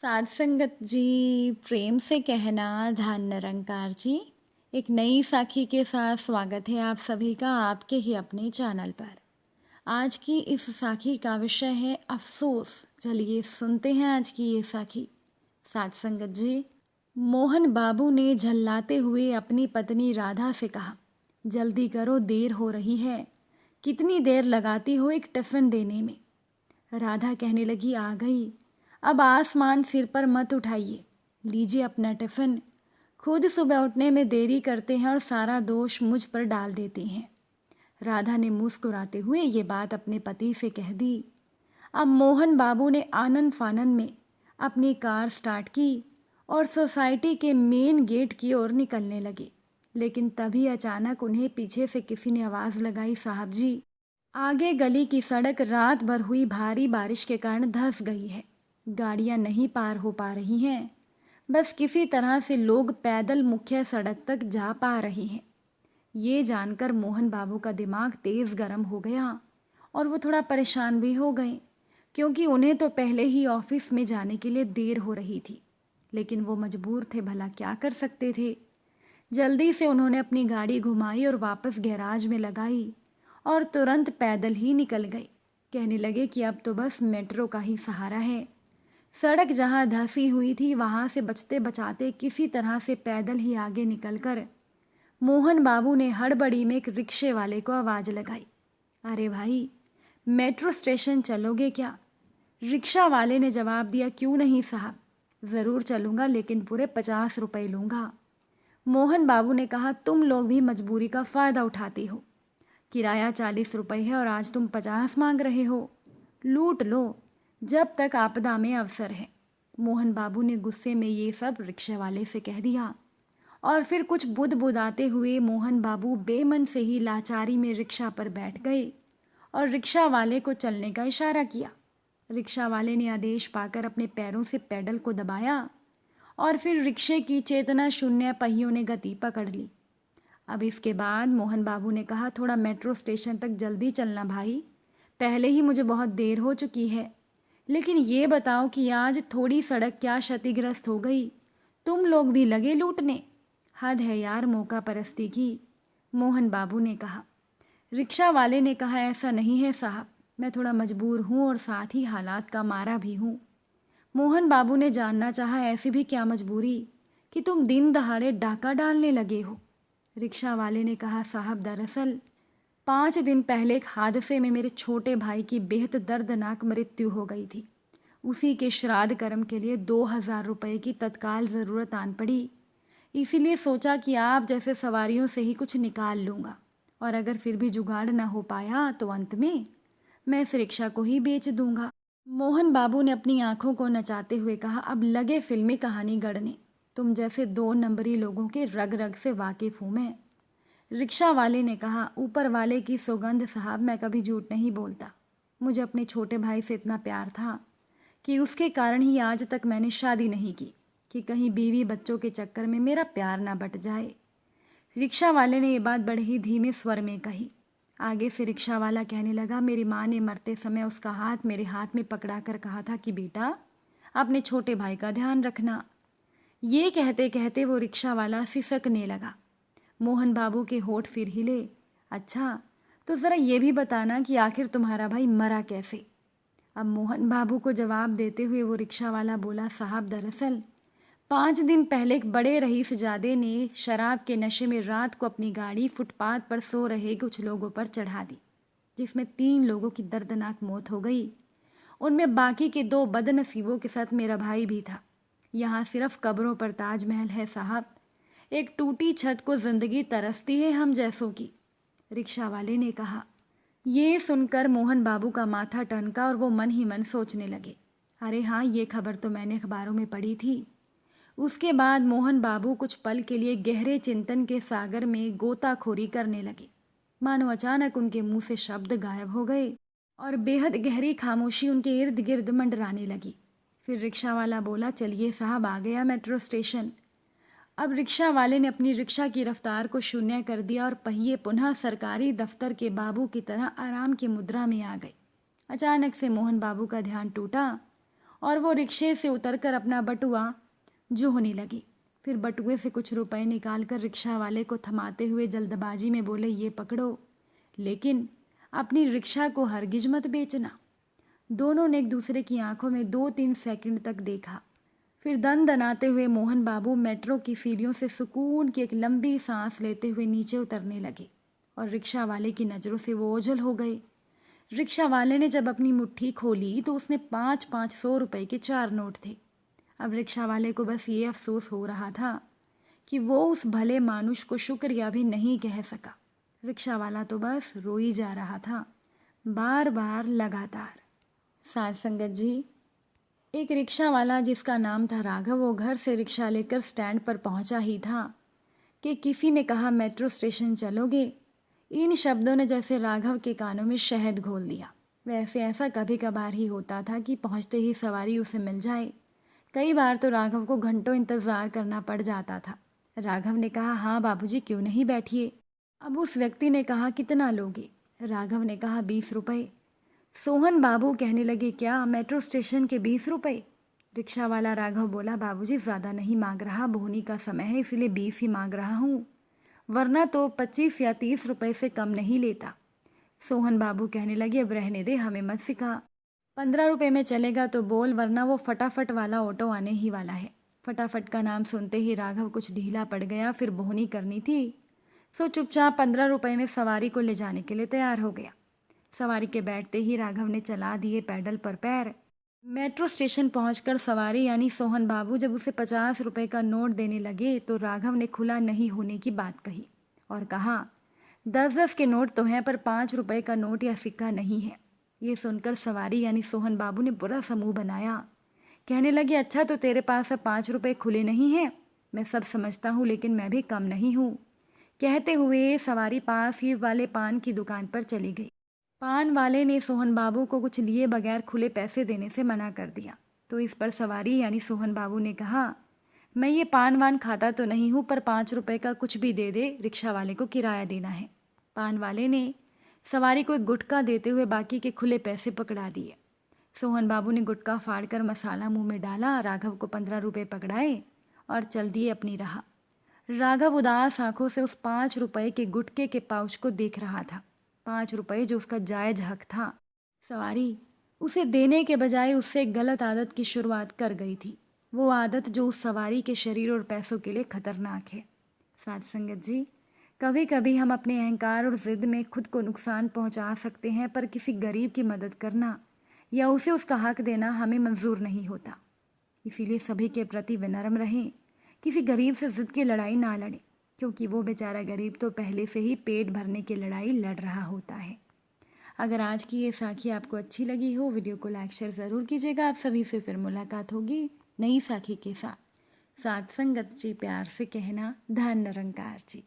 साध संगत जी, प्रेम से कहना धन निरंकार जी। एक नई साखी के साथ स्वागत है आप सभी का आपके ही अपने चैनल पर। आज की इस साखी का विषय है अफसोस। चलिए सुनते हैं आज की ये साखी। साध संगत जी, मोहन बाबू ने झल्लाते हुए अपनी पत्नी राधा से कहा, जल्दी करो, देर हो रही है। कितनी देर लगाती हो एक टिफिन देने में। राधा कहने लगी, आ गई। अब आसमान सिर पर मत उठाइए, लीजिए अपना टिफिन। खुद सुबह उठने में देरी करते हैं और सारा दोष मुझ पर डाल देते हैं। राधा ने मुस्कुराते हुए ये बात अपने पति से कह दी। अब मोहन बाबू ने आनन फानन में अपनी कार स्टार्ट की और सोसाइटी के मेन गेट की ओर निकलने लगे। लेकिन तभी अचानक उन्हें पीछे से किसी ने आवाज़ लगाई, साहब जी, आगे गली की सड़क रात भर हुई भारी बारिश के कारण धंस गई है। गाड़ियां नहीं पार हो पा रही हैं। बस किसी तरह से लोग पैदल मुख्य सड़क तक जा पा रहे हैं। ये जानकर मोहन बाबू का दिमाग तेज गर्म हो गया और वो थोड़ा परेशान भी हो गए, क्योंकि उन्हें तो पहले ही ऑफिस में जाने के लिए देर हो रही थी। लेकिन वो मजबूर थे, भला क्या कर सकते थे। जल्दी से उन्होंने अपनी गाड़ी घुमाई और वापस गैराज में लगाई और तुरंत पैदल ही निकल गए। कहने लगे कि अब तो बस मेट्रो का ही सहारा है। सड़क जहां धंसी हुई थी वहां से बचते बचाते किसी तरह से पैदल ही आगे निकलकर मोहन बाबू ने हड़बड़ी में एक रिक्शे वाले को आवाज़ लगाई, अरे भाई, मेट्रो स्टेशन चलोगे क्या। रिक्शा वाले ने जवाब दिया, क्यों नहीं साहब, ज़रूर चलूँगा, लेकिन पूरे 50 रुपये लूँगा। मोहन बाबू ने कहा, तुम लोग भी मजबूरी का फ़ायदा उठाती हो। किराया 40 रुपये है और आज तुम 50 मांग रहे हो। लूट लो, जब तक आपदा में अवसर है। मोहन बाबू ने गुस्से में ये सब रिक्शे वाले से कह दिया और फिर कुछ बुदबुदाते हुए मोहन बाबू बेमन से ही लाचारी में रिक्शा पर बैठ गए और रिक्शा वाले को चलने का इशारा किया। रिक्शा वाले ने आदेश पाकर अपने पैरों से पैडल को दबाया और फिर रिक्शे की चेतना शून्य पहियों ने गति पकड़ ली। अब इसके बाद मोहन बाबू ने कहा, थोड़ा मेट्रो स्टेशन तक जल्दी चलना भाई, पहले ही मुझे बहुत देर हो चुकी है। लेकिन ये बताओ कि आज थोड़ी सड़क क्या क्षतिग्रस्त हो गई, तुम लोग भी लगे लूटने। हद है यार मौका परस्ती की, मोहन बाबू ने कहा। रिक्शा वाले ने कहा, ऐसा नहीं है साहब, मैं थोड़ा मजबूर हूँ और साथ ही हालात का मारा भी हूँ। मोहन बाबू ने जानना चाहा, ऐसी भी क्या मजबूरी कि तुम दिन दहाड़े डाका डालने लगे हो। रिक्शा वाले ने कहा, साहब दरअसल 5 दिन पहले एक हादसे में मेरे छोटे भाई की बेहद दर्दनाक मृत्यु हो गई थी। उसी के श्राद्ध कर्म के लिए 2000 रुपये की तत्काल ज़रूरत आन पड़ी। इसीलिए सोचा कि आप जैसे सवारियों से ही कुछ निकाल लूँगा, और अगर फिर भी जुगाड़ ना हो पाया तो अंत में मैं इस रिक्शा को ही बेच दूँगा। मोहन बाबू ने अपनी आंखों को नचाते हुए कहा, अब लगे फिल्मी कहानी गढ़ने, तुम जैसे 2 नंबरी लोगों के रग रग से वाकिफ़ हूँ मैं। रिक्शा वाले ने कहा, ऊपर वाले की सौगंध साहब, मैं कभी झूठ नहीं बोलता। मुझे अपने छोटे भाई से इतना प्यार था कि उसके कारण ही आज तक मैंने शादी नहीं की कि कहीं बीवी बच्चों के चक्कर में मेरा प्यार ना बट जाए। रिक्शा वाले ने ये बात बड़े ही धीमे स्वर में कही। आगे से रिक्शा वाला कहने लगा, मेरी माँ ने मरते समय उसका हाथ मेरे हाथ में पकड़ा कर कहा था कि बेटा, अपने छोटे भाई का ध्यान रखना। ये कहते कहते वो रिक्शा वाला सिसकने लगा। मोहन बाबू के होठ फिर हिले, अच्छा तो ज़रा ये भी बताना कि आखिर तुम्हारा भाई मरा कैसे। अब मोहन बाबू को जवाब देते हुए वो रिक्शा वाला बोला, साहब दरअसल 5 दिन पहले एक बड़े रईसजादे ने शराब के नशे में रात को अपनी गाड़ी फुटपाथ पर सो रहे कुछ लोगों पर चढ़ा दी, जिसमें 3 लोगों की दर्दनाक मौत हो गई। उनमें बाकी के 2 बदनसीबों के साथ मेरा भाई भी था। यहाँ सिर्फ कब्रों पर ताजमहल है साहब, एक टूटी छत को जिंदगी तरसती है हम जैसों की। रिक्शा वाले ने कहा। ये सुनकर मोहन बाबू का माथा टनका और वो मन ही मन सोचने लगे, अरे हाँ, ये खबर तो मैंने अखबारों में पढ़ी थी। उसके बाद मोहन बाबू कुछ पल के लिए गहरे चिंतन के सागर में गोताखोरी करने लगे, मानो अचानक उनके मुंह से शब्द गायब हो गए और बेहद गहरी खामोशी उनके इर्द गिर्द मंडराने लगी। फिर रिक्शा वाला बोला, चलिए साहब, आ गया मेट्रो स्टेशन। अब रिक्शा वाले ने अपनी रिक्शा की रफ्तार को शून्य कर दिया और पहिए पुनः सरकारी दफ्तर के बाबू की तरह आराम की मुद्रा में आ गए। अचानक से मोहन बाबू का ध्यान टूटा और वो रिक्शे से उतरकर अपना बटुआ जोहने लगी। फिर बटुए से कुछ रुपए निकालकर रिक्शा वाले को थमाते हुए जल्दबाजी में बोले, ये पकड़ो, लेकिन अपनी रिक्शा को हरगिज मत बेचना। दोनों ने एक दूसरे की आंखों में 2-3 सेकंड तक देखा। फिर दनाते हुए मोहन बाबू मेट्रो की सीढ़ियों से सुकून की एक लंबी सांस लेते हुए नीचे उतरने लगे और रिक्शा वाले की नज़रों से वो ओझल हो गए। रिक्शा वाले ने जब अपनी मुट्ठी खोली तो उसमें 500 रुपए के 4 नोट थे। अब रिक्शा वाले को बस ये अफसोस हो रहा था कि वो उस भले मानुष को शुक्रिया भी नहीं कह सका। रिक्शा वाला तो बस रोई जा रहा था, बार बार लगातार। साथ संगत जी, एक रिक्शा वाला जिसका नाम था राघव, वो घर से रिक्शा लेकर स्टैंड पर पहुंचा ही था कि किसी ने कहा, मेट्रो स्टेशन चलोगे? इन शब्दों ने जैसे राघव के कानों में शहद घोल दिया। वैसे ऐसा कभी कभार ही होता था कि पहुंचते ही सवारी उसे मिल जाए। कई बार तो राघव को घंटों इंतज़ार करना पड़ जाता था। राघव ने कहा, हाँ बाबूजी, क्यों नहीं, बैठिए। अब उस व्यक्ति ने कहा, कितना लोगे? राघव ने कहा, 20 रुपये। सोहन बाबू कहने लगे, क्या मेट्रो स्टेशन के 20 रुपये? रिक्शा वाला राघव बोला, बाबूजी ज़्यादा नहीं मांग रहा, बोहनी का समय है इसलिए 20 ही मांग रहा हूँ, वरना तो 25 या 30 रुपये से कम नहीं लेता। सोहन बाबू कहने लगे, अब रहने दे, हमें मत सिखा। 15 रुपये में चलेगा तो बोल, वरना वो फटाफट वाला ऑटो आने ही वाला है। फटाफट का नाम सुनते ही राघव कुछ ढीला पड़ गया। फिर बोहनी करनी थी, सो चुपचाप 15 रुपये में सवारी को ले जाने के लिए तैयार हो गया। सवारी के बैठते ही राघव ने चला दिए पैडल पर पैर। मेट्रो स्टेशन पहुंचकर सवारी यानी सोहन बाबू जब उसे 50 रुपये का नोट देने लगे तो राघव ने खुला नहीं होने की बात कही और कहा, 10-10 के नोट तो हैं, पर 5 रुपये का नोट या सिक्का नहीं है। ये सुनकर सवारी यानी सोहन बाबू ने बुरा समूह बनाया। कहने लगे, अच्छा तो तेरे पास अब 5 रुपये खुले नहीं हैं? मैं सब समझता हूँ, लेकिन मैं भी कम नहीं हूँ। कहते हुए सवारी पास ही वाले पान की दुकान पर चली गई। पान वाले ने सोहन बाबू को कुछ लिए बगैर खुले पैसे देने से मना कर दिया। तो इस पर सवारी यानी सोहन बाबू ने कहा, मैं ये पान वान खाता तो नहीं हूँ, पर 5 रुपये का कुछ भी दे दे, रिक्शा वाले को किराया देना है। पान वाले ने सवारी को एक गुटखा देते हुए बाकी के खुले पैसे पकड़ा दिए। सोहन बाबू ने गुटखा फाड़कर मसाला मुंह में डाला, राघव को 15 रुपये पकड़ाए और चल दिए अपनी राह। राघव उदास आंखों से उस 5 रुपये के गुटके के पाउच को देख रहा था। 5 रुपये जो उसका जायज हक था। सवारी उसे देने के बजाय उससे एक गलत आदत की शुरुआत कर गई थी, वो आदत जो उस सवारी के शरीर और पैसों के लिए खतरनाक है। साथ संगत जी, कभी कभी हम अपने अहंकार और जिद में खुद को नुकसान पहुंचा सकते हैं, पर किसी गरीब की मदद करना या उसे उसका हक देना हमें मंजूर नहीं होता। इसीलिए सभी के प्रति विनम्र रहें, किसी गरीब से जिद की लड़ाई ना लड़ें, क्योंकि वो बेचारा गरीब तो पहले से ही पेट भरने की लड़ाई लड़ रहा होता है। अगर आज की ये साखी आपको अच्छी लगी हो, वीडियो को लाइक शेयर ज़रूर कीजिएगा। आप सभी से फिर मुलाकात होगी नई साखी के साथ। साथ संगत जी, प्यार से कहना, धन निरंकार जी।